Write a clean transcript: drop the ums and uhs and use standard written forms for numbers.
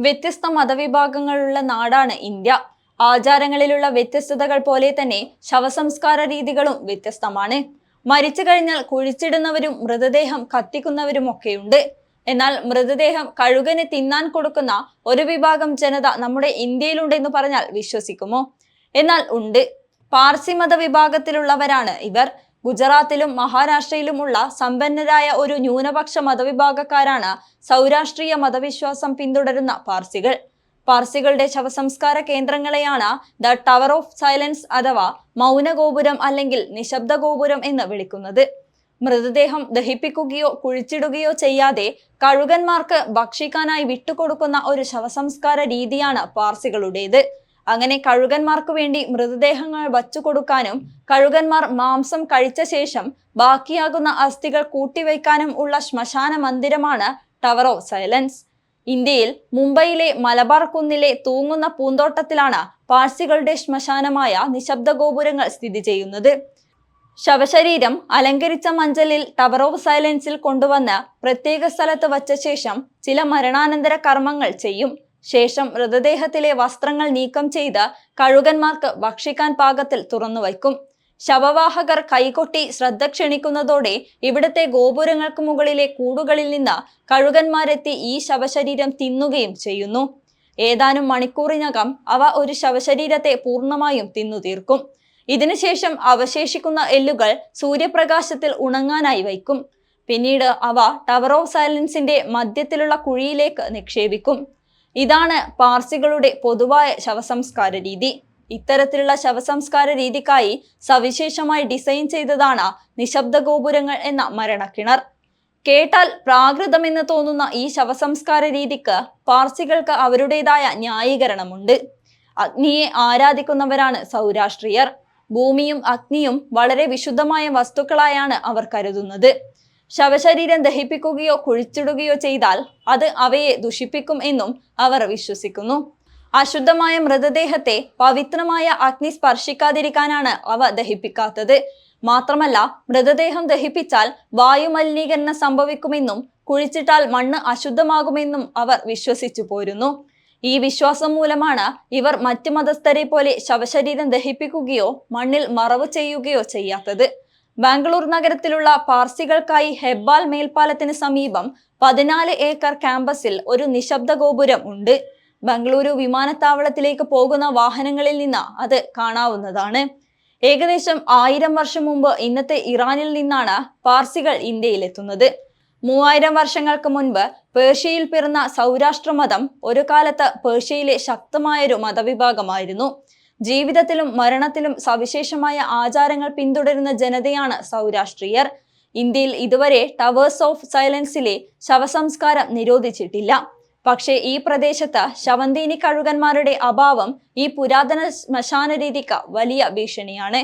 വ്യത്യസ്ത മതവിഭാഗങ്ങളുള്ള നാടാണ് ഇന്ത്യ. ആചാരങ്ങളിലുള്ള വ്യത്യസ്തതകൾ പോലെ തന്നെ ശവസംസ്കാര രീതികളും വ്യത്യസ്തമാണ്. മരിച്ചു കഴിഞ്ഞാൽ കുഴിച്ചിടുന്നവരും മൃതദേഹം കത്തിക്കുന്നവരുമൊക്കെയുണ്ട്. എന്നാൽ മൃതദേഹം കഴുകന് തിന്നാൻ കൊടുക്കുന്ന ഒരു വിഭാഗം ജനത നമ്മുടെ ഇന്ത്യയിലുണ്ടെന്ന് പറഞ്ഞാൽ വിശ്വസിക്കുമോ? എന്നാൽ ഉണ്ട്. പാർസി മതവിഭാഗത്തിലുള്ളവരാണ് ഇവർ. ഗുജറാത്തിലും മഹാരാഷ്ട്രയിലുമുള്ള സമ്പന്നരായ ഒരു ന്യൂനപക്ഷ മതവിഭാഗക്കാരാണ് സൗരാഷ്ട്രീയ മതവിശ്വാസം പിന്തുടരുന്ന പാർസികൾ. പാർസികളുടെ ശവസംസ്കാര കേന്ദ്രങ്ങളെയാണ് ദ ടവർ ഓഫ് സൈലൻസ് അഥവാ മൗനഗോപുരം അല്ലെങ്കിൽ നിശബ്ദ ഗോപുരം എന്ന് വിളിക്കുന്നത്. മൃതദേഹം ദഹിപ്പിക്കുകയോ കുഴിച്ചിടുകയോ ചെയ്യാതെ കഴുകന്മാർക്ക് ഭക്ഷിക്കാനായി വിട്ടുകൊടുക്കുന്ന ഒരു ശവസംസ്കാര രീതിയാണ് പാർസികളുടേത്. അങ്ങനെ കഴുകന്മാർക്ക് വേണ്ടി മൃതദേഹങ്ങൾ വച്ചുകൊടുക്കാനും കഴുകന്മാർ മാംസം കഴിച്ച ശേഷം ബാക്കിയാകുന്ന അസ്ഥികൾ കൂട്ടിവയ്ക്കാനും ഉള്ള ശ്മശാന മന്ദിരമാണ് ടവർ ഓഫ് സൈലൻസ്. ഇന്ത്യയിൽ മുംബൈയിലെ മലബാർ കുന്നിലെ തൂങ്ങുന്ന പൂന്തോട്ടത്തിലാണ് പാഴ്സികളുടെ ശ്മശാനമായ നിശബ്ദ ഗോപുരങ്ങൾ സ്ഥിതി ചെയ്യുന്നത്. ശവശരീരം അലങ്കരിച്ച മഞ്ചലിൽ ടവർ ഓഫ് സൈലൻസിൽ കൊണ്ടുവന്ന് പ്രത്യേക സ്ഥലത്ത് വച്ച ശേഷം ചില മരണാനന്തര കർമ്മങ്ങൾ ചെയ്യും. ശേഷം മൃതദേഹത്തിലെ വസ്ത്രങ്ങൾ നീക്കം ചെയ്ത് കഴുകന്മാർക്ക് ഭക്ഷിക്കാൻ പാകത്തിൽ തുറന്നു വയ്ക്കും. ശവവാഹകർ കൈകൊട്ടി ശ്രദ്ധ ക്ഷണിക്കുന്നതോടെ ഇവിടുത്തെ ഗോപുരങ്ങൾക്ക് മുകളിലെ കൂടുകളിൽ നിന്ന് കഴുകന്മാരെത്തി ഈ ശവശരീരം തിന്നുകയും ചെയ്യുന്നു. ഏതാനും മണിക്കൂറിനകം അവ ഒരു ശവശരീരത്തെ പൂർണ്ണമായും തിന്നു തീർക്കും. ഇതിനുശേഷം അവശേഷിക്കുന്ന എല്ലുകൾ സൂര്യപ്രകാശത്തിൽ ഉണങ്ങാനായി വയ്ക്കും. പിന്നീട് അവ ടവർ ഓഫ് സൈലൻസിന്റെ മധ്യത്തിലുള്ള കുഴിയിലേക്ക് നിക്ഷേപിക്കും. ഇതാണ് പാർസികളുടെ പൊതുവായ ശവസംസ്കാര രീതി. ഇത്തരത്തിലുള്ള ശവസംസ്കാര രീതിക്കായി സവിശേഷമായി ഡിസൈൻ ചെയ്തതാണ് നിശബ്ദ ഗോപുരങ്ങൾ എന്ന മരണക്കിണർ. കേട്ടാൽ പ്രാകൃതമെന്ന് തോന്നുന്ന ഈ ശവസംസ്കാര രീതിക്ക് പാർസികൾക്ക് അവരുടേതായ ന്യായീകരണമുണ്ട്. അഗ്നിയെ ആരാധിക്കുന്നവരാണ് സൗരാഷ്ട്രീയർ. ഭൂമിയും അഗ്നിയും വളരെ വിശുദ്ധമായ വസ്തുക്കളായാണ് അവർ കരുതുന്നത്. ശവശരീരം ദഹിപ്പിക്കുകയോ കുഴിച്ചിടുകയോ ചെയ്താൽ അത് അവയെ ദുഷിപ്പിക്കും എന്നും അവർ വിശ്വസിക്കുന്നു. അശുദ്ധമായ മൃതദേഹത്തെ പവിത്രമായ അഗ്നി സ്പർശിക്കാതിരിക്കാനാണ് അവ ദഹിപ്പിക്കാത്തത്. മാത്രമല്ല, മൃതദേഹം ദഹിപ്പിച്ചാൽ വായുമലിനീകരണം സംഭവിക്കുമെന്നും കുഴിച്ചിട്ടാൽ മണ്ണ് അശുദ്ധമാകുമെന്നും അവർ വിശ്വസിച്ചു പോരുന്നു. ഈ വിശ്വാസം മൂലമാണ് ഇവർ മറ്റു മതസ്ഥരെ പോലെ ശവശരീരം ദഹിപ്പിക്കുകയോ മണ്ണിൽ മറവ് ചെയ്യുകയോ ചെയ്യാത്തത്. ബാംഗ്ലൂർ നഗരത്തിലുള്ള പാർസികൾക്കായി ഹെബ്ബാൽ മേൽപ്പാലത്തിന് സമീപം 14 ഏക്കർ ക്യാമ്പസിൽ ഒരു നിശബ്ദ ഗോപുരം ഉണ്ട്. ബംഗളൂരു വിമാനത്താവളത്തിലേക്ക് പോകുന്ന വാഹനങ്ങളിൽ നിന്ന് അത് കാണാവുന്നതാണ്. ഏകദേശം 1000 വർഷം മുമ്പ് ഇന്നത്തെ ഇറാനിൽ നിന്നാണ് പാർസികൾ ഇന്ത്യയിലെത്തുന്നത്. 3000 വർഷങ്ങൾക്ക് മുൻപ് പേർഷ്യയിൽ പിറന്ന സൗരാഷ്ട്ര മതം ഒരു കാലത്ത് പേർഷ്യയിലെ ശക്തമായൊരു മതവിഭാഗമായിരുന്നു. ജീവിതത്തിലും മരണത്തിലും സവിശേഷമായ ആചാരങ്ങൾ പിന്തുടരുന്ന ജനതയാണ് സൗരാഷ്ട്രീയർ. ഇന്ത്യയിൽ ഇതുവരെ ടവേഴ്സ് ഓഫ് സൈലൻസിലെ ശവസംസ്കാരം നിരോധിച്ചിട്ടില്ല. പക്ഷേ ഈ പ്രദേശത്ത് ശവന്തീനി കഴുകന്മാരുടെ അഭാവം ഈ പുരാതന ശ്മശാന രീതിക്ക് വലിയ ഭീഷണിയാണ്.